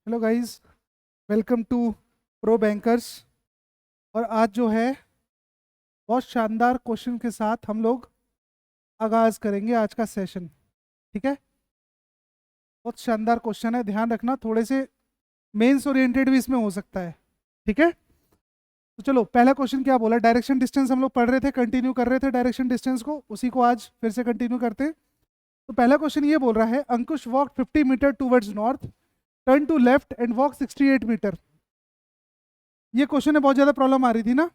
Hello guys, welcome to pro bankers. और आज जो है बहुत शानदार क्वेश्चन के साथ हम लोग आगाज करेंगे आज का सेशन। ठीक है, बहुत शानदार क्वेश्चन है, ध्यान रखना। थोड़े से मेंस ओरिएंटेड भी इसमें हो सकता है। ठीक है, तो चलो पहला क्वेश्चन क्या बोला। डायरेक्शन डिस्टेंस हम लोग पढ़ रहे थे, कंटिन्यू कर रहे थे डायरेक्शन डिस्टेंस को, उसी को आज फिर से कंटिन्यू करते हैं। तो पहला क्वेश्चन ये बोल रहा है, Ankush walk 50 metre towards north, turn to left and walk 68 metre. ये क्वेश्चन में बहुत ज़्यादा प्रॉब्लम आ रही थी ना?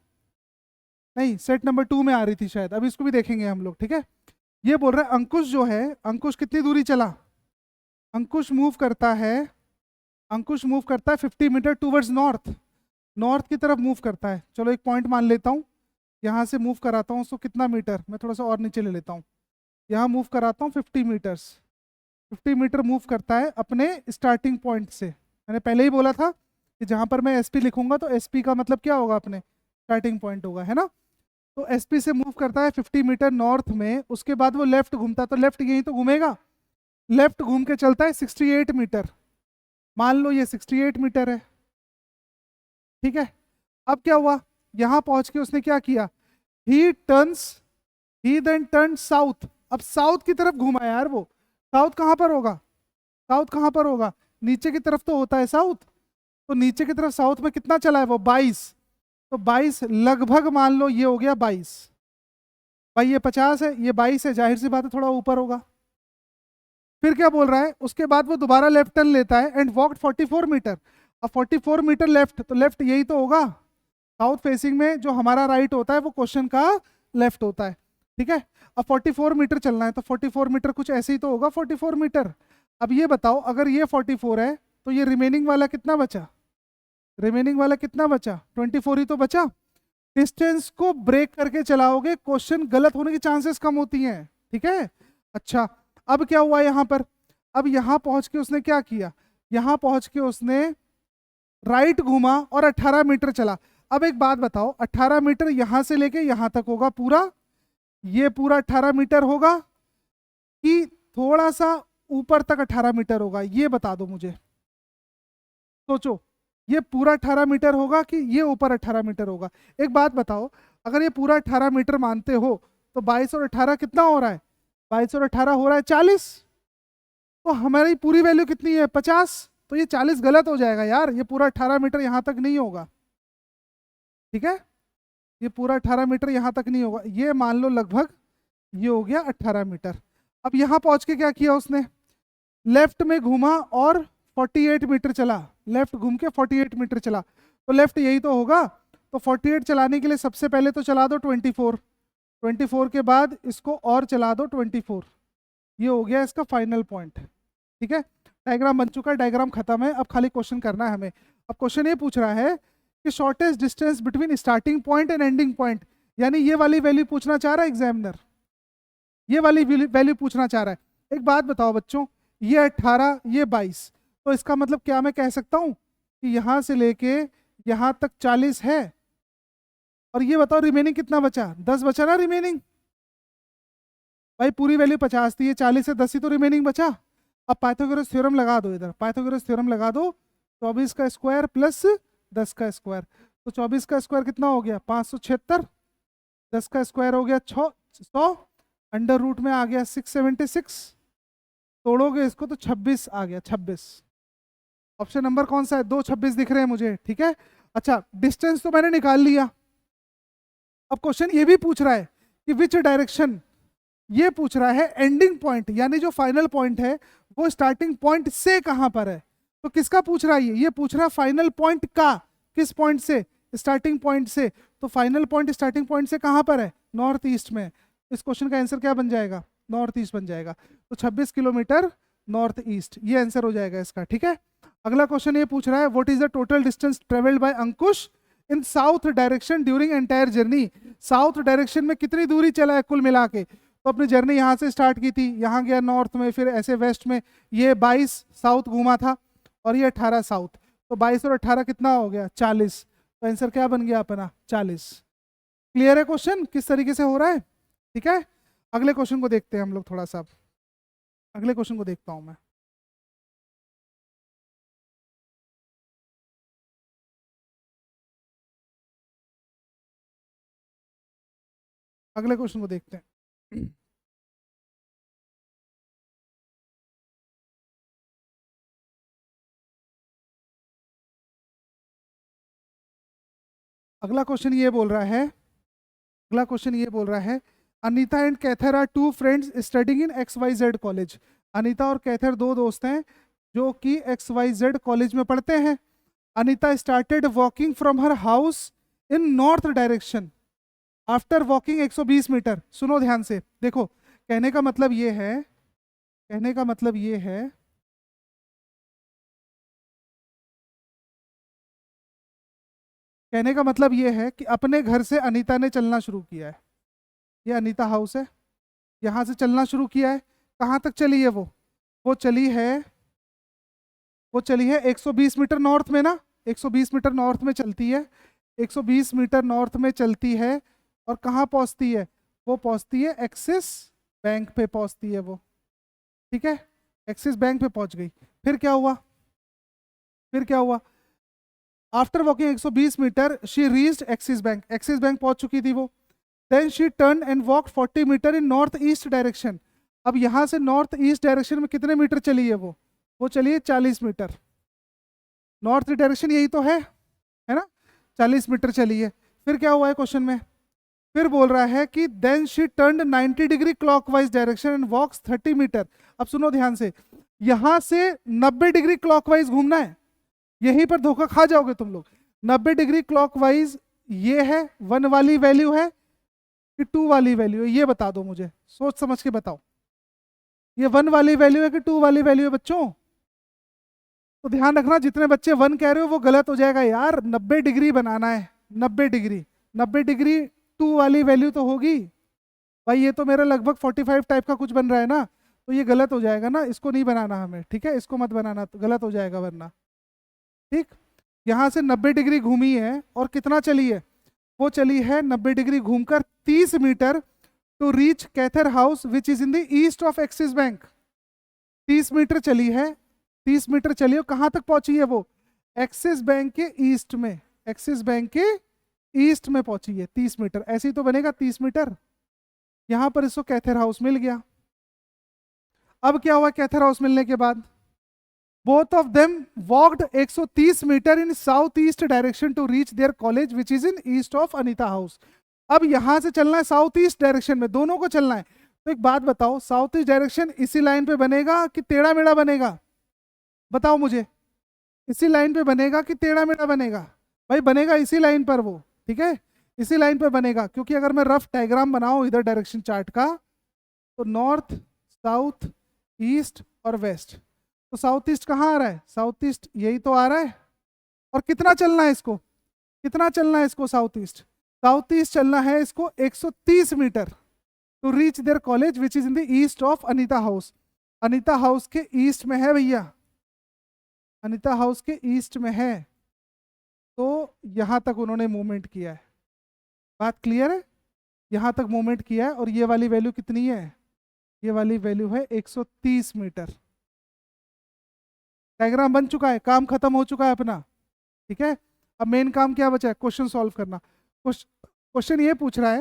नहीं, सेट नंबर 2 में आ रही थी शायद, अभी इसको भी देखेंगे हम लोग। ठीक है, ये बोल रहा है अंकुश जो है, अंकुश कितनी दूरी चला। अंकुश मूव करता है, अंकुश मूव करता है 50 मीटर टूवर्ड्स नॉर्थ, नॉर्थ की तरफ मूव करता है। चलो एक पॉइंट मान लेता हूँ, यहाँ से मूव कराता हूँ उसको। कितना मीटर, मैं थोड़ा सा और नीचे ले लेता हूँ, यहाँ मूव कराता हूँ 50 मीटर्स। 50 मीटर मूव करता है अपने स्टार्टिंग पॉइंट से। मैंने पहले ही बोला था कि जहाँ पर मैं एसपी लिखूंगा तो एसपी का मतलब क्या होगा, अपने स्टार्टिंग पॉइंट होगा, है ना। तो एसपी से मूव करता है 50 मीटर नॉर्थ में, उसके बाद वो लेफ्ट घूमता है, तो लेफ्ट यहीं तो घूमेगा। लेफ्ट घूम के चलता है 68 मीटर। मान लो ये 68 मीटर है। ठीक है, अब क्या हुआ, यहां पहुंच के उसने क्या किया, he turns, he then turn south. अब साउथ की तरफ घूमा यार वो। साउथ कहाँ पर होगा, साउथ कहाँ पर होगा, नीचे की तरफ तो होता है साउथ। तो नीचे की तरफ साउथ में कितना चला है वो, 22। तो 22 लगभग मान लो ये हो गया 22। भाई ये 50 है, ये 22 है, जाहिर सी बात है थोड़ा ऊपर होगा। फिर क्या बोल रहा है, उसके बाद वो दोबारा लेफ्ट टर्न लेता है एंड वॉक 44 मीटर। अब 44 मीटर लेफ्ट, तो लेफ्ट यही तो होगा। साउथ फेसिंग में जो हमारा राइट होता है वो क्वेश्चन का लेफ्ट होता है। ठीक है, अब 44 मीटर चलना है, तो 44 मीटर कुछ ऐसे ही तो होगा 44 मीटर। अब ये बताओ, अगर ये 44 है तो ये रिमेनिंग वाला कितना बचा, रिमेनिंग वाला कितना बचा, 24 ही तो बचा। डिस्टेंस को ब्रेक करके चलाओगे, क्वेश्चन गलत होने की चांसेस कम होती हैं। ठीक है, अच्छा अब क्या हुआ यहां पर, अब यहां पहुंच के उसने क्या किया, यहां पहुंच के उसने राइट घूमा और 18 मीटर चला। अब एक बात बताओ, 18 मीटर यहां से लेके यहां तक होगा पूरा, ये पूरा 18 मीटर होगा कि थोड़ा सा ऊपर तक 18 मीटर होगा, ये बता दो मुझे। सोचो, ये पूरा 18 मीटर होगा कि ये ऊपर 18 मीटर होगा। एक बात बताओ, अगर ये पूरा 18 मीटर मानते हो तो 22 और 18 कितना हो रहा है, 22 और 18 हो रहा है 40। तो हमारी पूरी वैल्यू कितनी है, 50। तो ये 40 गलत हो जाएगा यार, ये पूरा 18 मीटर यहाँ तक नहीं होगा। ठीक है, ये पूरा 18 मीटर यहाँ तक नहीं होगा, ये मान लो लगभग ये हो गया 18 मीटर। अब यहाँ पहुंच के क्या किया उसने, लेफ्ट में घूमा और 48 मीटर चला, लेफ्ट घूम के 48 मीटर चला। तो लेफ्ट यही तो होगा। तो 48 चलाने के लिए सबसे पहले तो चला दो 24, 24 के बाद इसको और चला दो 24। ये हो गया इसका फाइनल पॉइंट। ठीक है, डायग्राम बन चुका है, डायग्राम खत्म है, अब खाली क्वेश्चन करना है हमें। अब क्वेश्चन ये पूछ रहा है कि shortest distance between starting point and ending point, यानी ये वाली वैल्यू पूछना चाह रहा है एग्जामिनर, ये वाली वैल्यू पूछना चाह रहा है। एक बात बताओ बच्चों, ये 18 ये 22, तो इसका मतलब क्या मैं कह सकता हूँ कि यहाँ से लेके यहाँ तक 40 है। और ये बताओ रिमेनिंग कितना बचा, 10 बचा ना रिमेनिंग। भाई पूरी वैल्यू 50 थी, ये 40 है, 10 ही तो रिमेनिंग बचा। अब पाइथागोरस थ्योरम लगा दो, इधर पाइथागोरस थ्योरम लगा दो। 24 का स्क्वायर प्लस 10 का स्क्वायर, तो 24 का स्क्वायर कितना हो गया 576, 10 का स्क्वायर हो गया 100, अंडर रूट में आ गया 676, तोड़ोगे इसको तो 26 आ गया, 26। ऑप्शन नंबर कौन सा है, 2 26 दिख रहे हैं मुझे। ठीक है, अच्छा डिस्टेंस तो मैंने निकाल लिया। अब क्वेश्चन ये भी पूछ रहा है कि विच डायरेक्शन, ये पूछ रहा है एंडिंग पॉइंट, यानी जो फाइनल पॉइंट है वो स्टार्टिंग पॉइंट से कहां पर है। तो किसका पूछ रहा है, ये पूछ रहा है फाइनल पॉइंट का, किस पॉइंट से, स्टार्टिंग पॉइंट से। तो फाइनल पॉइंट स्टार्टिंग पॉइंट से कहां पर है, नॉर्थ ईस्ट में। इस क्वेश्चन का आंसर क्या बन जाएगा, नॉर्थ ईस्ट बन जाएगा। तो 26 किलोमीटर नॉर्थ ईस्ट, ये आंसर हो जाएगा इसका। ठीक है, अगला क्वेश्चन ये पूछ रहा है, what is the total distance travelled by Ankush in south direction during entire journey. South direction में कितनी दूरी चला है कुल मिला के। तो अपनी जर्नी यहाँ से स्टार्ट की थी, यहाँ गया नॉर्थ में, फिर ऐसे वेस्ट में, ये 22 साउथ घूमा था और ये 18 साउथ। तो 22 और 18 कितना हो गया 40। तो आंसर क्या बन गया अपना 40। क्लियर है क्वेश्चन किस तरीके से हो रहा है। ठीक है, अगले क्वेश्चन को देखते हैं हम लोग थोड़ा सा। अगले क्वेश्चन को देखता हूँ मैं। अगले क्वेश्चन को देखते हैं। अगला क्वेश्चन ये बोल रहा है, अगला क्वेश्चन ये बोल रहा है, Anita and Kaithar are two friends studying in XYZ college. Anita और कैथर दो दोस्त हैं जो कि XYZ कॉलेज में पढ़ते हैं। Anita started walking from her house in north direction after walking 120 metre. सुनो ध्यान से, देखो कहने का मतलब ये है, कहने का मतलब ये है, कहने का मतलब ये है कि अपने घर से अनीता ने चलना शुरू किया है। ये अनीता हाउस है, यहाँ से चलना शुरू किया है। कहाँ तक चली है वो चली है, वो चली है 120 मीटर नॉर्थ में ना, 120 मीटर नॉर्थ में चलती है, 120 मीटर नॉर्थ में चलती है। और कहाँ पहुँचती है? वो पहुँचती है एक्सिस बैंक पे पहुँचती है वो, ठीक है, एक्सिस बैंक पे पहुँच गई। फिर क्या हुआ, फिर क्या हुआ? After walking 120 metre she reached Axis Bank, Axis Bank पहुंच चुकी थी वो। Then she turn and walk 40 metre in north east direction. अब यहाँ से नॉर्थ ईस्ट डायरेक्शन में कितने मीटर चली है वो चली है 40 मीटर। नॉर्थ डायरेक्शन यही तो है ना, 40 मीटर चली है। फिर क्या हुआ है क्वेश्चन में? फिर बोल रहा है कि then she turn 90 degree clockwise direction and walks 30 metre. अब सुनो ध्यान से, यहां से 90 डिग्री क्लॉकवाइज घूमना है, यहीं पर धोखा खा जाओगे तुम लोग। 90 डिग्री क्लॉकवाइज ये है, 1 वाली वैल्यू है कि 2 वाली वैल्यू है, ये बता दो मुझे, सोच समझ के बताओ। ये 1 वाली वैल्यू है कि 2 वाली वैल्यू है बच्चों? तो ध्यान रखना, जितने बच्चे 1 कह रहे हो वो गलत हो जाएगा यार। 90 डिग्री बनाना है, 90 डिग्री, 90 डिग्री 2 वाली वैल्यू तो होगी भाई। ये तो मेरा लगभग 45 टाइप का कुछ बन रहा है ना, तो ये गलत हो जाएगा ना, इसको नहीं बनाना हमें, ठीक है, इसको मत बनाना, तो गलत हो जाएगा वरना, ठीक। यहाँ से 90 डिग्री घूमी है और कितना चली है? वो चली है 90 डिग्री घूमकर 30 metre to reach Kaithar house which is in the east of Axis Bank. 30 metre चली है, 30 मीटर चली है, कहाँ तक पहुंची है वो? एक्सिस बैंक के ईस्ट में, एक्सिस बैंक के ईस्ट में पहुंची है 30 मीटर। ऐसे ही तो बनेगा 30 मीटर। यहां पर इसको कैथर हाउस मिल गया। अब क्या हुआ कैथर हाउस मिलने के बाद? Both of them walked 130 metre in south east direction to reach their college which is in east of Anita house. अब यहां से चलना है साउथ ईस्ट डायरेक्शन में, दोनों को चलना है। तो एक बात बताओ, साउथ ईस्ट डायरेक्शन इसी लाइन पे बनेगा कि टेढ़ा मेढ़ा बनेगा? बताओ मुझे, इसी लाइन पे बनेगा कि टेढ़ा मेढ़ा बनेगा? भाई बनेगा इसी लाइन पर वो, ठीक है, इसी लाइन पे बनेगा। क्योंकि अगर मैं रफ डायग्राम बनाऊं इधर डायरेक्शन चार्ट का, तो नॉर्थ, साउथ, ईस्ट और वेस्ट, तो साउथ ईस्ट कहाँ आ रहा है? साउथ ईस्ट यही तो आ रहा है। और कितना चलना है इसको, कितना चलना है इसको? साउथ ईस्ट, साउथ ईस्ट चलना है इसको 130 metre to reach their college which is in the east of Anita house. Anita house के ईस्ट में है भैया, अनीता हाउस के ईस्ट में है। तो यहां तक उन्होंने मूवमेंट किया है, बात क्लियर है? यहां तक मूवमेंट किया है। और ये वाली वैल्यू कितनी है? ये वाली वैल्यू है 130 मीटर। डायग्राम बन चुका है, काम खत्म हो चुका है अपना, ठीक है। अब मेन काम क्या बचा है? क्वेश्चन सॉल्व करना। क्वेश्चन ये पूछ रहा है,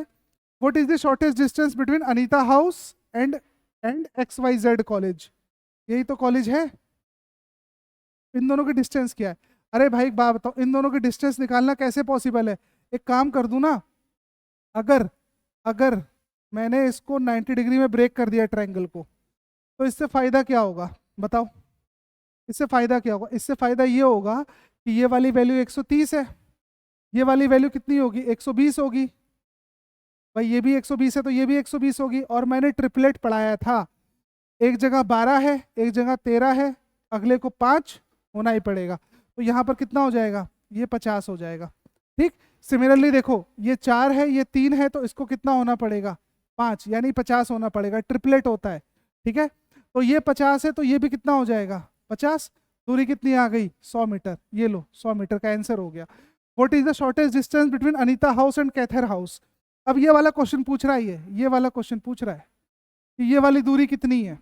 what is the shortest distance between Anita house and XYZ college. यही तो कॉलेज है, इन दोनों की डिस्टेंस क्या है? अरे भाई एक बात बताओ, इन दोनों की डिस्टेंस निकालना कैसे पॉसिबल है? एक काम कर दूं ना, अगर अगर मैंने इसको 90 डिग्री में ब्रेक कर दिया ट्रायंगल को, तो इससे फायदा क्या होगा बताओ? इससे फायदा क्या होगा? इससे फायदा ये होगा कि ये वाली वैल्यू 130 है, ये वाली वैल्यू कितनी होगी? 120 होगी। भाई ये भी 120 है तो ये भी 120 होगी। और मैंने ट्रिपलेट पढ़ाया था, एक जगह 12 है, एक जगह 13 है, अगले को 5 होना ही पड़ेगा। तो यहाँ पर कितना हो जाएगा? ये 50 हो जाएगा, ठीक। सिमिलरली देखो, ये 4 है, ये 3 है, तो इसको कितना होना पड़ेगा? 5, यानी 50 होना पड़ेगा, ट्रिपलेट होता है, ठीक है। तो ये 50 है तो ये भी कितना हो जाएगा? 50। दूरी कितनी आ गई? 100 मीटर। ये लो 100 मीटर का आंसर हो गया। What is the shortest distance between Anita house and Kaithar house. अब ये वाला क्वेश्चन पूछ रहा है, ये वाला क्वेश्चन पूछ रहा है कि ये वाली दूरी कितनी है,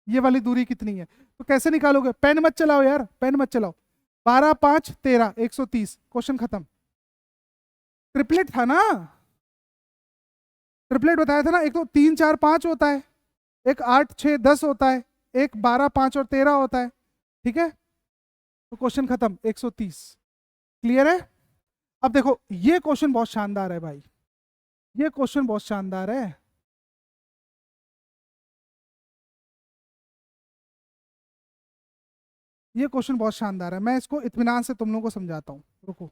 ये वाली दूरी कितनी है। तो कैसे निकालोगे? पेन मत चलाओ यार, पेन मत चलाओ। 12 5 13 130, क्वेश्चन खत्म। ट्रिपलेट था ना, ट्रिपलेट बताया था ना, एक तो 3 4 5 होता है, एक 8 6 10 होता है, एक 12 5 और 13 होता है। ठीक है, तो क्वेश्चन खत्म, 130। क्लियर है? अब देखो ये क्वेश्चन बहुत शानदार है भाई, ये क्वेश्चन बहुत शानदार है। ये क्वेश्चन बहुत शानदार है, मैं इसको इत्मीनान से तुम लोगों को समझाता हूँ, रुको।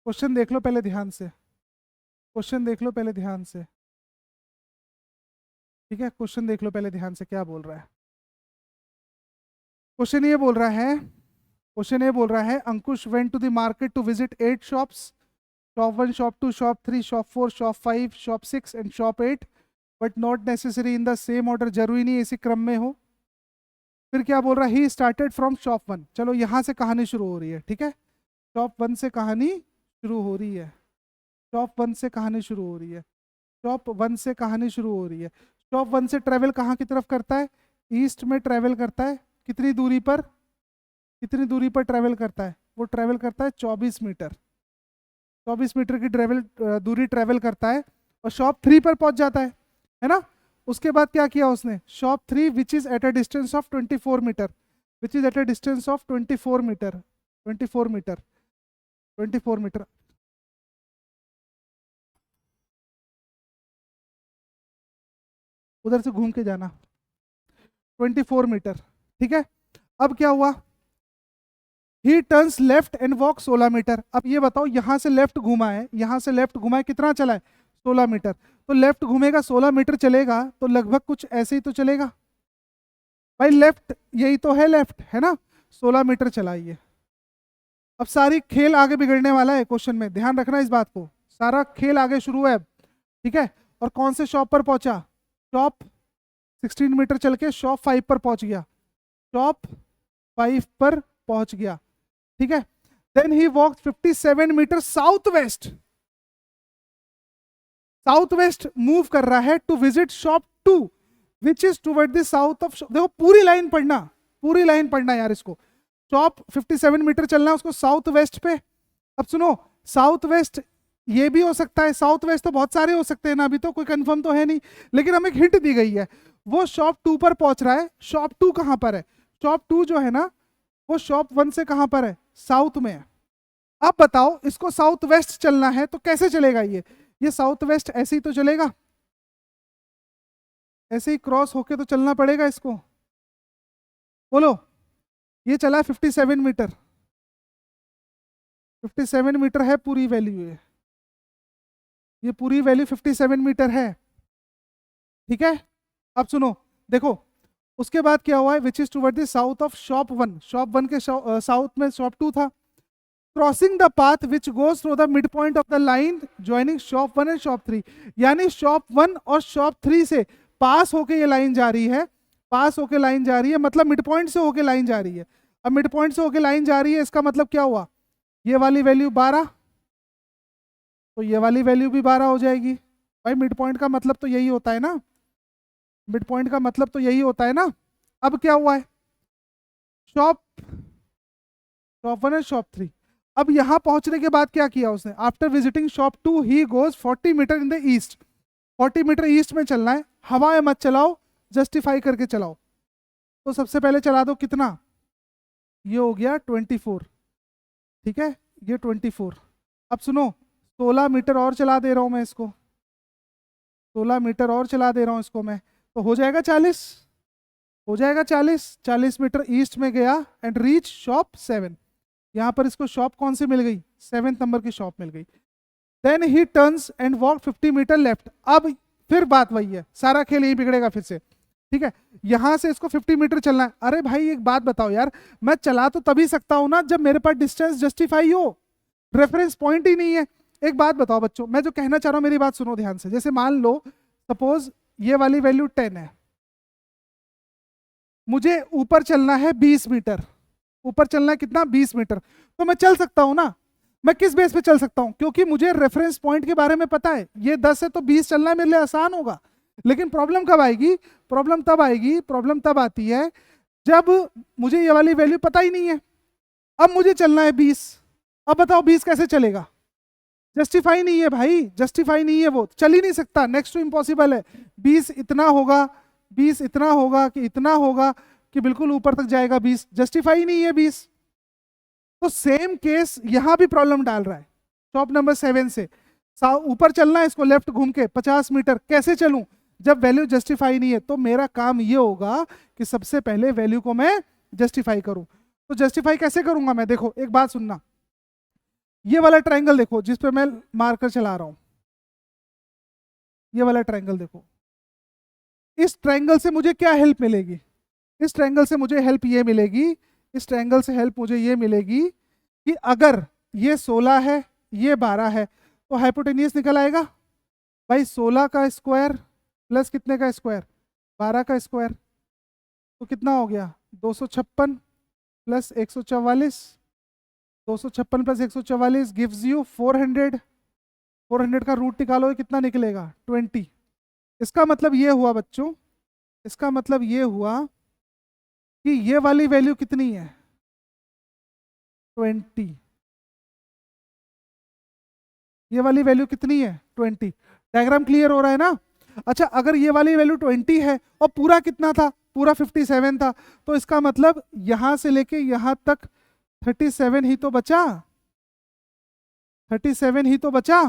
क्वेश्चन देख लो पहले ध्यान से, क्वेश्चन देख लो पहले ध्यान से। ठीक है, क्वेश्चन देख लो पहले ध्यान से, क्या बोल रहा है क्वेश्चन? ये बोल रहा है, क्वेश्चन ये बोल रहा है, Ankush went to the market to visit 8 shops, shop 1, shop 2, shop 3, shop 4, shop 5, shop 6 and shop 8, but not necessary in the same order, जरूरी नहीं इसी क्रम में हो। फिर क्या बोल रहा है, ही स्टार्टेड फ्रॉम शॉप 1। चलो यहाँ से कहानी शुरू हो रही है, ठीक है, शॉप 1 से कहानी शुरू हो रही है, शॉप 1 से कहानी शुरू हो रही है, शॉप 1 से कहानी शुरू हो रही है। शॉप 1 से ट्रेवल कहाँ की तरफ करता है? ईस्ट में ट्रेवल करता है। कितनी दूरी पर, कितनी दूरी पर ट्रेवल करता है? वो ट्रेवल करता है 24 मीटर, 24 मीटर की दूरी ट्रेवल करता है, और शॉप 3 पर पहुंच जाता है ना। उसके बाद क्या किया उसने? Shop 3 which is at a distance of 24 metre, which is at a distance of 24 metre, 24 metre, 24 metre. उधर से घूम के जाना, 24 मीटर। ठीक है, अब क्या हुआ? He turns left and walk 16 metre. अब ये बताओ, यहां से लेफ्ट घुमा है, यहां से लेफ्ट घुमा है, कितना चला है? 16 मीटर। तो लेफ्ट घूमेगा 16 मीटर चलेगा, तो लगभग कुछ ऐसे ही तो चलेगा भाई, लेफ्ट यही तो है, लेफ्ट है ना, 16 मीटर चलाइए। अब सारी खेल आगे बिगड़ने वाला है क्वेश्चन में, ध्यान रखना इस बात को, सारा खेल आगे शुरू है अब। ठीक है, और कौन से शॉप पर पहुंचा? शॉप 16 मीटर चल के शॉप 5 पर पहुंच गया, शॉप 5 पर पहुंच गया। ठीक है, then he walk 57 metre south west, south west move कर रहा है to visit shop 2 which is toward the south of. देखो पूरी लाइन पढ़ना, पूरी लाइन पढ़ना यार इसको। शॉप 57 मीटर चलना है उसको साउथ वेस्ट पे। अब सुनो, साउथ वेस्ट ये भी हो सकता है, साउथ वेस्ट तो बहुत सारे हो सकते हैं ना, अभी तो कोई कंफर्म तो है नहीं, लेकिन हमें एक हिंट दी गई है। वो शॉप 2 पर पहुंच रहा है, शॉप 2 कहां पर है? शॉप 2 जो है ना, वो शॉप 1 से कहां पर है? साउथ में है। अब बताओ, इसको साउथ वेस्ट चलना है तो कैसे चलेगा ये साउथ वेस्ट ऐसे ही तो चलेगा, ऐसे ही क्रॉस होके तो चलना पड़ेगा इसको। बोलो, ये चला 57 मीटर, 57 मीटर है पूरी वैल्यू, ये पूरी वैल्यू 57 मीटर है। ठीक है, अब सुनो, देखो उसके बाद क्या हुआ है, विच is toward the south of shop 1, shop 1 के साउथ में शॉप 2 था। Crossing the path which goes through the mid point of the line joining shop 1 and shop 3, यानी शॉप 1 और शॉप 3 से पास होके ये लाइन जा रही है, पास होके लाइन जा रही है, मतलब मिड पॉइंट से होके लाइन जा रही है। अब मिड पॉइंट से होके लाइन जा रही है, इसका मतलब क्या हुआ? ये वाली वैल्यू 12, तो ये वाली वैल्यू भी 12 हो जाएगी। भाई मिड पॉइंट का मतलब तो यही होता है ना, मिड पॉइंट का मतलब तो यही होता है ना। अब क्या हुआ है? Shop, shop 1 and shop 3। अब यहां पहुंचने के बाद क्या किया उसने? After visiting shop 2 he goes 40 metre in the east, 40 metre east में चलना है, हवा में मत चलाओ, जस्टिफाई करके चलाओ। तो सबसे पहले चला दो कितना, ये हो गया 24। ठीक है, ये 24। अब सुनो, 16 मीटर और चला दे रहा हूं मैं इसको, 16 मीटर और चला दे रहा हूं इसको मैं, तो हो जाएगा 40, हो जाएगा 40। 40 मीटर ईस्ट में गया एंड रीच शॉप 7। यहाँ पर इसको शॉप कौन सी मिल गई? 7 नंबर की शॉप मिल गई। Then he turns and walk 50 metre left. अब फिर बात वही है, सारा खेल यही बिगड़ेगा फिर से। ठीक है, यहां से इसको 50 मीटर चलना है। अरे भाई एक बात बताओ यार, मैं चला तो तभी सकता हूं ना जब मेरे पास डिस्टेंस जस्टिफाई हो, रेफरेंस पॉइंट ही नहीं है। एक बात बताओ बच्चों, मैं जो कहना चाह रहा हूं मेरी बात सुनो ध्यान से। जैसे मान लो सपोज ये वाली वैल्यू 10 है, मुझे ऊपर चलना है 20 मीटर, ऊपर चलना है कितना? 20 मीटर, तो मैं चल सकता हूं ना। मैं किस बेस पे चल सकता हूं? क्योंकि मुझे रेफरेंस पॉइंट के बारे में पता है, ये 10 है तो 20 चलना मेरे लिए आसान होगा। लेकिन प्रॉब्लम कब आएगी? प्रॉब्लम तब आती है जब मुझे ये वाली वैल्यू पता ही नहीं है। अब मुझे चलना है 20। अब बताओ 20 कैसे चलेगा? जस्टिफाई नहीं है भाई, जस्टिफाई नहीं है, वो चल ही नहीं सकता, नेक्स्ट टू इम्पॉसिबल है। 20 इतना होगा, 20 इतना होगा कि इतना होगा कि बिल्कुल ऊपर तक जाएगा, 20 जस्टिफाई नहीं है 20। तो सेम केस यहां भी प्रॉब्लम डाल रहा है। स्टॉप नंबर 7 से ऊपर चलना है, इसको लेफ्ट घूम के 50 मीटर कैसे चलूं? जब वैल्यू जस्टिफाई नहीं है तो मेरा काम ये होगा कि सबसे पहले वैल्यू को मैं जस्टिफाई करूं। तो जस्टिफाई कैसे करूंगा मैं? देखो एक बात सुनना, ये वाला ट्रायंगल देखो जिस पे मैं मार्कर चला रहा हूं, ये वाला ट्रायंगल देखो। इस ट्रायंगल से मुझे क्या हेल्प मिलेगी? इस ट्रायंगल से मुझे हेल्प ये मिलेगी, इस ट्रायंगल से हेल्प मुझे ये मिलेगी कि अगर ये 16 है, ये 12 है, तो हाइपोटेनियस निकल आएगा भाई। 16 का स्क्वायर प्लस कितने का स्क्वायर? 12 का स्क्वायर, तो कितना हो गया? 256 प्लस 144, 256 प्लस 144 गिव्स यू 400। 400 का रूट निकालो, कितना निकलेगा? 20। इसका मतलब ये हुआ बच्चों, इसका मतलब ये हुआ कि ये वाली वैल्यू कितनी है? 20। ये वाली वैल्यू कितनी है? 20। डायग्राम क्लियर हो रहा है ना? अच्छा, अगर ये वाली वैल्यू 20 है और पूरा कितना था? पूरा 57 था, तो इसका मतलब यहां से लेके यहां तक 37 ही तो बचा, 37 ही तो बचा।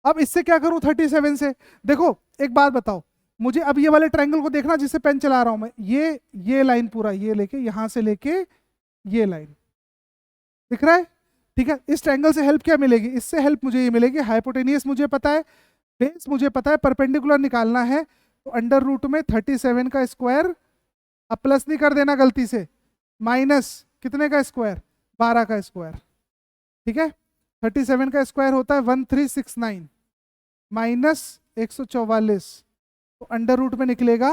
अब इससे क्या करूं 37 से? देखो एक बात बताओ मुझे, अब ये वाले ट्रायंगल को देखना जिससे पेन चला रहा हूं मैं, ये लाइन पूरा ये लेके यहां से लेके ये लाइन दिख रहा है, ठीक है? इस ट्रायंगल से हेल्प क्या मिलेगी? इससे हेल्प मुझे ये मिलेगी, हाइपोटेनियस मुझे पता है, बेस मुझे पता है, परपेंडिकुलर निकालना है। तो अंडर रूट में 37 का स्क्वायर, अब प्लस नहीं कर देना गलती से, माइनस कितने का स्क्वायर? 12 का स्क्वायर, ठीक है? 37 का स्क्वायर होता है 1369 माइनस 144, तो अंडर रूट में निकलेगा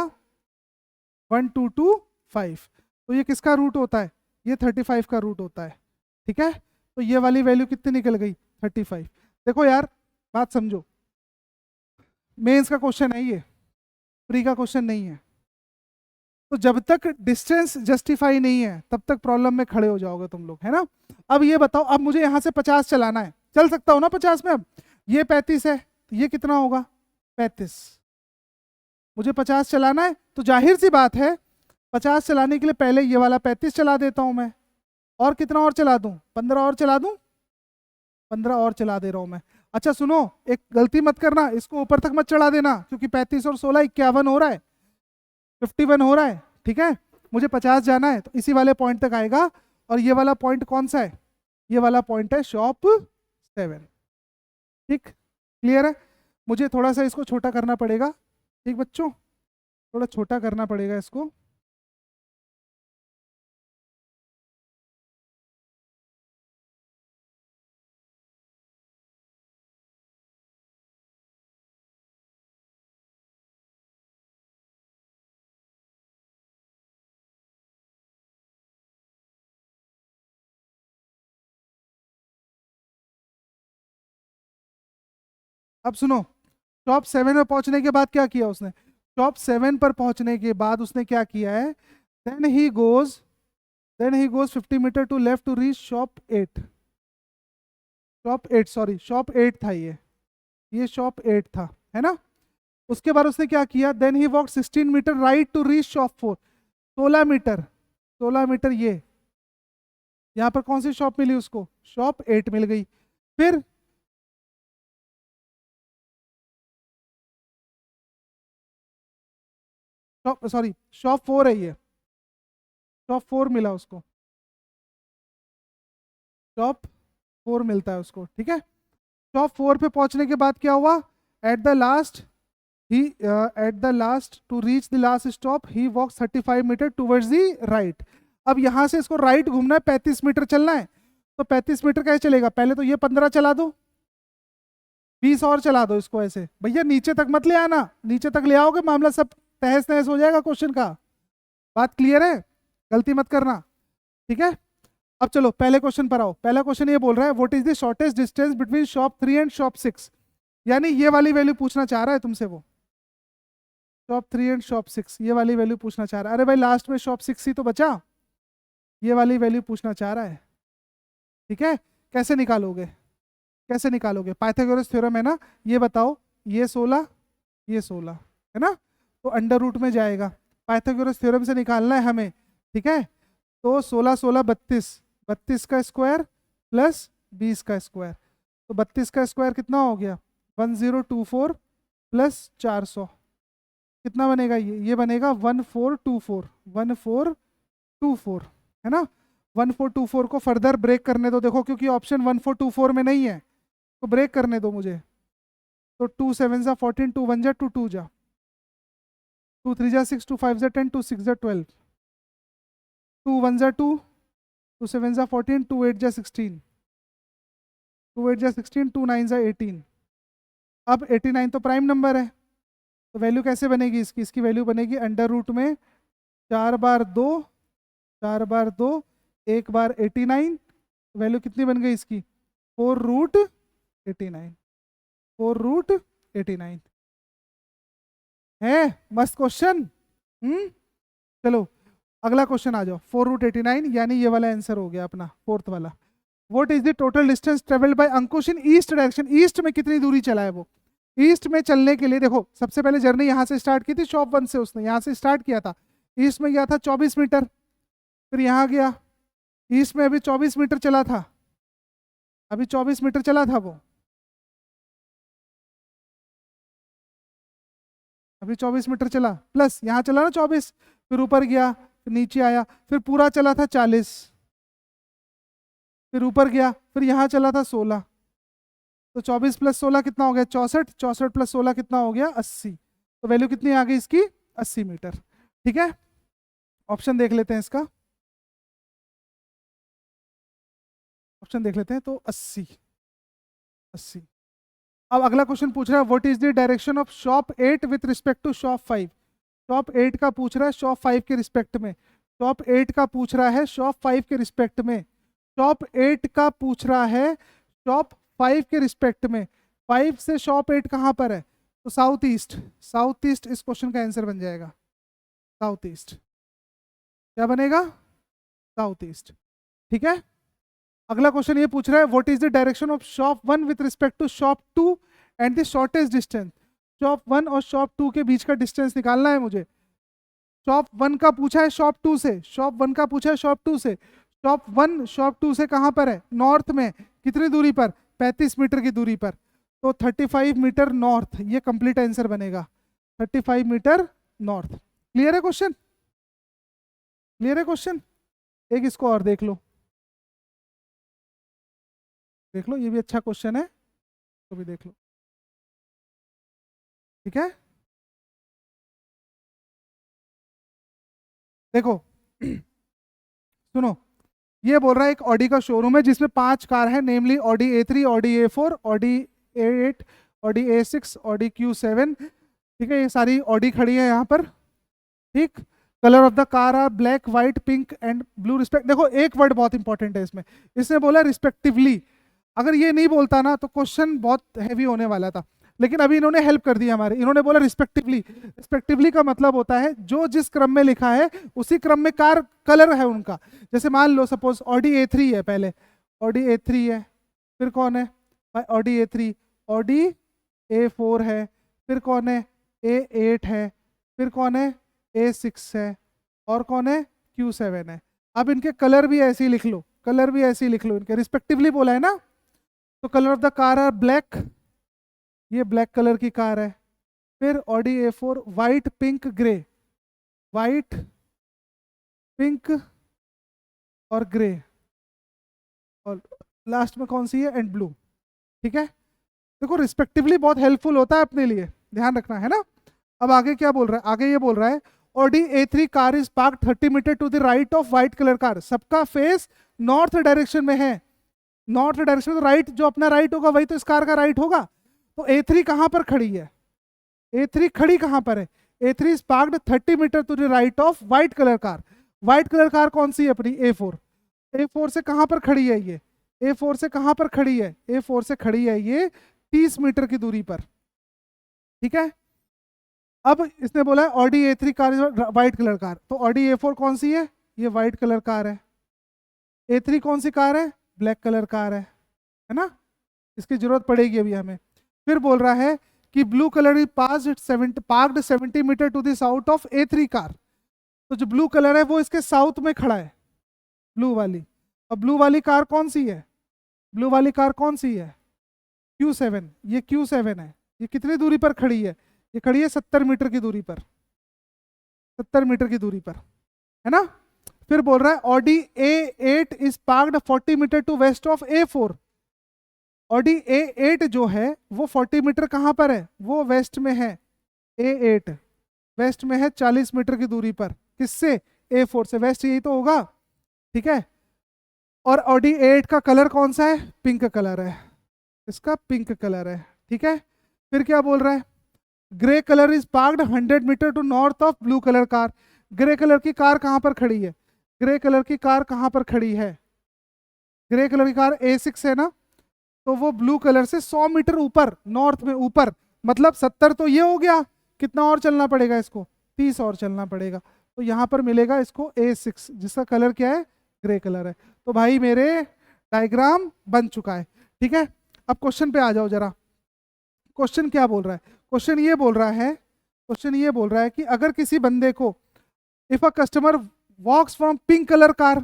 1225। तो ये किसका रूट होता है? ये 35 का रूट होता है, ठीक है? तो ये वाली वैल्यू कितनी निकल गई? 35। देखो यार बात समझो, मेंस का क्वेश्चन है ये, प्री का क्वेश्चन नहीं है। तो जब तक डिस्टेंस जस्टिफाई नहीं है तब तक प्रॉब्लम में खड़े हो जाओगे तुम लोग, है ना? अब ये बताओ, अब मुझे यहां से 50 चलाना है, चल सकता हूं ना 50 में? अब ये 35 है, तो ये कितना होगा? 35। मुझे 50 चलाना है, तो जाहिर सी बात है 50 चलाने के लिए पहले ये वाला 35 चला देता हूं मैं, और कितना और चला दूं? 15 और चला दूं, 15 और चला दे रहा हूं मैं। अच्छा सुनो, एक गलती मत करना, इसको ऊपर तक मत चढ़ा देना, क्योंकि 35 और 16 51 हो रहा है, 51 हो रहा है, ठीक है? मुझे 50 जाना है तो इसी वाले पॉइंट तक आएगा। और ये वाला पॉइंट कौन सा है? ये वाला पॉइंट है शॉप 7, ठीक? क्लियर है? मुझे थोड़ा सा इसको छोटा करना पड़ेगा, ठीक बच्चों? थोड़ा छोटा करना पड़ेगा इसको। अब सुनो, टॉप 7 में पहुंचने के बाद क्या किया उसने? टॉप 7 पर पहुंचने के बाद उसने क्या किया है? Then he goes, then he goes 50 metre to left to reach shop 8। Shop 8, sorry shop 8 था ये शॉप 8 था, है ना? उसके बाद उसने क्या किया? Then he walk 16 metre right to reach shop 4। 16 metre, 16 metre ये यहाँ पर कौन सी शॉप मिली उसको? शॉप 8 मिल गई। फिर शॉप, सॉरी शॉप 4 है ये, शॉप 4 मिला उसको, शॉप 4 मिलता है उसको, ठीक है? टॉप 4 पे पहुंचने के बाद क्या हुआ? At the last he, at the last to reach the last stop he walk 35 metre towards the right. अब यहां से इसको राइट घूमना है, 35 मीटर चलना है। तो 35 मीटर कैसे चलेगा? पहले तो ये 15 चला दो, 20 और चला दो इसको ऐसे। भैया नीचे तक मत ले आना, नीचे तक ले आओगे मामला सब तहस नहस हो जाएगा क्वेश्चन का। बात क्लियर है? गलती मत करना, ठीक है? अब चलो पहले क्वेश्चन पर आओ। पहला क्वेश्चन ये बोल रहा है what is the shortest distance between shop 3 and shop 6, यानी ये वाली वैल्यू पूछना चाह रहा है तुमसे वो, शॉप 3 एंड शॉप 6 ये वाली वैल्यू पूछना चाह रहा है। अरे भाई लास्ट में शॉप 6 ही तो बचा, ये वाली वैल्यू पूछना चाह रहा है। ठीक है, कैसे निकालोगे, कैसे निकालोगे? पाइथागोरस थ्योरम है ना, ये बताओ, ये 16 ये 16 है ना, तो अंडर रूट में जाएगा, पाइथागोरस थ्योरम से निकालना है हमें। ठीक है, तो 16 16 32, 32 का स्क्वायर प्लस 20 का स्क्वायर, तो 32 का स्क्वायर कितना हो गया 1024 प्लस 400 कितना बनेगा, ये बनेगा 1424, 1424 है ना। 1424 को फर्दर ब्रेक करने दो, देखो क्योंकि ऑप्शन 1424 में नहीं है तो ब्रेक करने दो मुझे। तो 2 7 जा 14, 2 1 जा 2 2 जा, 2 3 जा 6, 2 5 जा 10, 2 6 जा 12, 2 1 जा 2, 2 7 जा 14, 2 8 जा 16, 2 8 जा 16, 2 9 जा 18। अब 89 तो प्राइम नंबर है, तो वैल्यू कैसे बनेगी इसकी, इसकी वैल्यू बनेगी अंडर रूट में 4 बार 2, 4 बार 2, 1 बार 89, वैल्यू कितनी बन गई इसकी 4 रूट 89, 4 रूट 89 है। मस्त क्वेश्चन। चलो अगला क्वेश्चन आ जाओ, 4 रूट 89 यानी ये वाला आंसर हो गया अपना फोर्थ वाला। What is the total distance travelled by Ankush in east direction, east में कितनी दूरी चला है वो। ईस्ट में चलने के लिए देखो सबसे पहले जर्नी यहाँ से स्टार्ट की थी, शॉप 1 से उसने यहाँ से स्टार्ट किया था, ईस्ट में गया था 24 मीटर, फिर यहाँ गया ईस्ट में अभी 24 मीटर चला था, अभी 24 मीटर चला था वो, अभी 24 मीटर चला प्लस यहाँ चला ना 24, फिर ऊपर गया, फिर नीचे आया, फिर पूरा चला था 40, फिर ऊपर गया, फिर यहाँ चला था 16, तो 24 प्लस 16 कितना हो गया 64, 64 प्लस 16 कितना हो गया 80, तो वैल्यू कितनी आ गई इसकी 80 मीटर। ठीक है, ऑप्शन देख लेते हैं इसका, ऑप्शन देख लेते हैं, तो 80 80। अब अगला क्वेश्चन पूछ रहा है what is the direction of shop 8 with respect to shop 5, shop 8 का पूछ रहा है शॉप 5 के रिस्पेक्ट में, शॉप 8 का पूछ रहा है शॉप 5 के रिस्पेक्ट में, शॉप 8 का पूछ रहा है शॉप 5 के रिस्पेक्ट में, 5 से शॉप 8 कहाँ पर है, तो साउथ ईस्ट, साउथ ईस्ट इस क्वेश्चन का आंसर बन जाएगा, साउथ ईस्ट, क्या बनेगा साउथ ईस्ट। ठीक है, अगला क्वेश्चन ये पूछ रहा है what is the direction of shop 1 with respect to shop 2 and the shortest distance, shop 1 और शॉप 2 के बीच का डिस्टेंस निकालना है मुझे। शॉप 1 का पूछा है शॉप 2 से, शॉप 1 का पूछा है शॉप 2 से, शॉप 1 शॉप 2 से कहाँ पर है नॉर्थ में, कितनी दूरी पर 35 मीटर की दूरी पर, तो 35 मीटर नॉर्थ, ये कंप्लीट आंसर बनेगा 35 मीटर नॉर्थ। क्लियर है क्वेश्चन, क्लियर है क्वेश्चन। एक इसको और देख लो, देख लो ये भी अच्छा क्वेश्चन है, तो भी देख लो। ठीक है, देखो सुनो, ये बोल रहा है एक ऑडी का शोरूम है जिसमें 5 कार है, namely Audi A3, Audi A4, Audi A8, Audi A6, Audi Q7। ठीक है, ये सारी ऑडी खड़ी है यहाँ पर। ठीक, colour of the car are black, white, pink and blue respect. देखो एक वर्ड बहुत इंपॉर्टेंट है इसमें, इसने बोला रिस्पेक्टिवली, अगर ये नहीं बोलता ना तो क्वेश्चन बहुत हैवी होने वाला था, लेकिन अभी इन्होंने हेल्प कर दी हमारे, इन्होंने बोला रिस्पेक्टिवली। रिस्पेक्टिवली का मतलब होता है जो जिस क्रम में लिखा है उसी क्रम में कार कलर है उनका। जैसे मान लो सपोज ऑडी A3 है, पहले ऑडी A3 है, फिर कौन है ऑडी A3, ऑडी A4 है, फिर कौन है A8 है, फिर कौन है A6 है, और कौन है Q7 है। अब इनके कलर भी ऐसे ही लिख लो, कलर भी ऐसे ही लिख लो, इनके रिस्पेक्टिवली बोला है ना, तो colour of the car are black, ये ब्लैक कलर की कार है, फिर Audi A4 white, pink, grey, white, pink और ग्रे, और लास्ट में कौन सी है एंड ब्लू। ठीक है, देखो रिस्पेक्टिवली बहुत हेल्पफुल होता है अपने लिए, ध्यान रखना है ना। अब आगे क्या बोल रहा है, आगे ये बोल रहा है Audi A3 car is park 30 metre to the right of white colour car, सबका फेस नॉर्थ डायरेक्शन में है, नॉर्थ डायरेक्शन में, तो राइट जो अपना राइट होगा वही तो इस कार का राइट होगा। तो A3 कहां पर खड़ी है, A3 खड़ी कहां पर है, A3 is parked 30 metre to the right of white colour car, white colour car कौन सी है अपनी A4, A4 से कहाँ पर खड़ी है ये, A4 से कहाँ पर खड़ी है, A4 से खड़ी है ये 30 मीटर की दूरी पर, ठीक है। अब इसने बोला है Audi A3 car white colour car, तो ऑडी A4 कौन सी है, ये व्हाइट कलर कार है। A3 कौन सी कार है, ब्लैक कलर कार है ना, इसकी जरूरत पड़ेगी अभी हमें। फिर बोल रहा है कि blue colour is parked 70 metre to the south of A3 car, तो जो ब्लू कलर है वो इसके साउथ में खड़ा है, ब्लू वाली। अब ब्लू वाली कार कौन सी है, ब्लू वाली कार कौन सी है, Q7, ये Q7 है। ये कितनी दूरी पर खड़ी है, ये खड़ी है 70 मीटर की दूरी पर, 70 मीटर की दूरी पर, है ना। फिर बोल रहा है Audi A8 is parked 40 metre to west of A4। Audi A8 जो है वो 40 मीटर कहाँ पर है, वो वेस्ट में है, A8 वेस्ट में है 40 मीटर की दूरी पर, किससे, A4 से, वेस्ट यही तो होगा, ठीक है। और ऑडी A8 का कलर कौन सा है, पिंक कलर है, इसका पिंक कलर है, ठीक है। फिर क्या बोल रहा है, grey colour is parked 100 metre to north of blue colour car. Grey colour की कार कहाँ पर खड़ी है, ग्रे कलर की कार कहाँ पर खड़ी है, ग्रे कलर की कार A6 है ना, तो वो ब्लू कलर से 100 मीटर ऊपर, नॉर्थ में ऊपर, मतलब 70 तो ये हो गया, कितना और चलना पड़ेगा इसको, 30 और चलना पड़ेगा, तो यहाँ पर मिलेगा इसको A6 जिसका कलर क्या है, ग्रे कलर है। तो भाई मेरे डायग्राम बन चुका है, ठीक है। अब क्वेश्चन पे आ जाओ जरा, क्वेश्चन क्या बोल रहा है, क्वेश्चन ये बोल रहा है, क्वेश्चन ये बोल रहा है कि अगर किसी बंदे को, if a customer walks from pink colour car,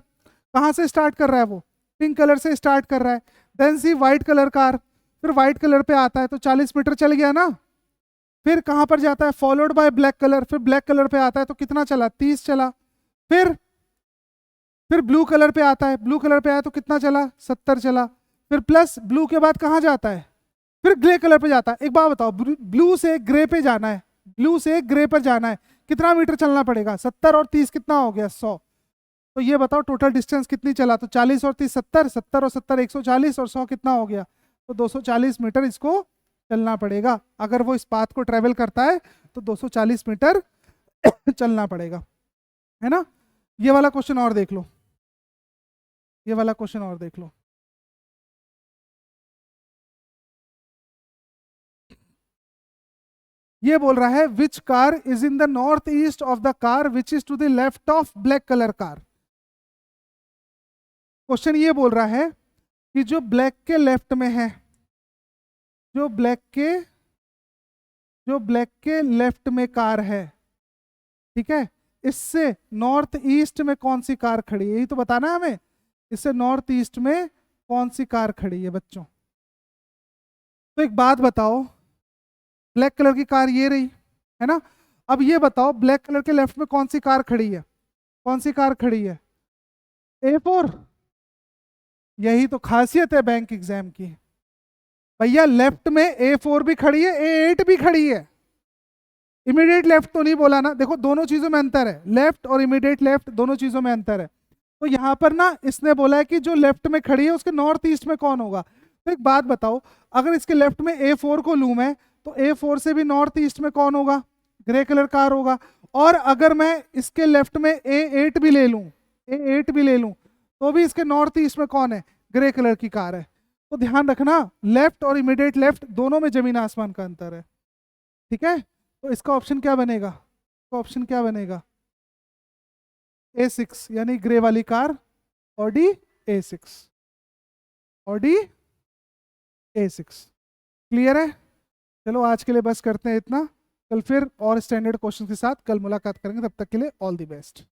कहाँ से स्टार्ट कर रहा है वो, पिंक कलर से स्टार्ट कर रहा है, देन सी व्हाइट कलर कार, फिर व्हाइट कलर पे आता है तो 40 मीटर चल गया ना। फिर कहाँ पर जाता है, फॉलोड बाय ब्लैक कलर, फिर ब्लैक कलर पे आता है तो कितना चला, 30 चला। फिर ब्लू कलर पे आता है, ब्लू कलर पे आया तो कितना चला, 70 चला। फिर प्लस ब्लू के बाद कहाँ जाता है, फिर ग्रे कलर पे जाता है। एक बात बताओ, ब्लू से ग्रे पे जाना है, ब्लू से ग्रे पर जाना है, कितना मीटर चलना पड़ेगा, 70 और 30 कितना हो गया, 100। तो ये बताओ टोटल डिस्टेंस कितनी चला, तो 40 और 30 70, 70 और 70 140, और 100 कितना हो गया, तो 240 मीटर इसको चलना पड़ेगा। अगर वो इस पाथ को ट्रेवल करता है तो 240 मीटर चलना पड़ेगा, है ना। ये वाला क्वेश्चन और देख लो, ये वाला क्वेश्चन और देख लो। ये बोल रहा है which car is in the north east of the car which is to the left of black colour car. Question ये बोल रहा है कि जो ब्लैक के लेफ्ट में है, जो ब्लैक के लेफ्ट में कार है, ठीक है, इससे नॉर्थ ईस्ट में कौन सी कार खड़ी है, यही तो बताना है हमें, इससे नॉर्थ ईस्ट में कौन सी कार खड़ी है बच्चों। तो एक बात बताओ, ब्लैक कलर की कार ये रही, है ना। अब ये बताओ ब्लैक कलर के लेफ्ट में कौन सी कार खड़ी है, कौन सी कार खड़ी है, A4। यही तो खासियत है बैंक एग्जाम की, भैया लेफ्ट में A4 भी खड़ी है, A8 भी खड़ी है। इमीडिएट लेफ्ट तो नहीं बोला ना, देखो दोनों चीजों में अंतर है, लेफ्ट और इमीडिएट लेफ्ट दोनों चीजों में अंतर है। तो यहाँ पर ना इसने बोला है कि जो लेफ्ट में खड़ी है उसके नॉर्थ ईस्ट में कौन होगा। तो एक बात बताओ, अगर इसके लेफ्ट में A4 को लूँ मैं, तो A4 से भी नॉर्थ ईस्ट में कौन होगा, ग्रे कलर कार होगा। और अगर मैं इसके लेफ्ट में A8 भी ले लूँ, A8 भी ले लूँ, तो भी इसके नॉर्थ ईस्ट में कौन है, ग्रे कलर की कार है। तो ध्यान रखना लेफ्ट और इमीडिएट लेफ्ट दोनों में जमीन आसमान का अंतर है, ठीक है। तो इसका ऑप्शन क्या बनेगा, इसका ऑप्शन क्या बनेगा, A6 यानी ग्रे वाली car, Audi A6, Audi A6। Clear है। चलो आज के लिए बस करते हैं इतना, कल फिर और स्टैंडर्ड क्वेश्चन के साथ कल मुलाकात करेंगे, तब तक के लिए ऑल द बेस्ट।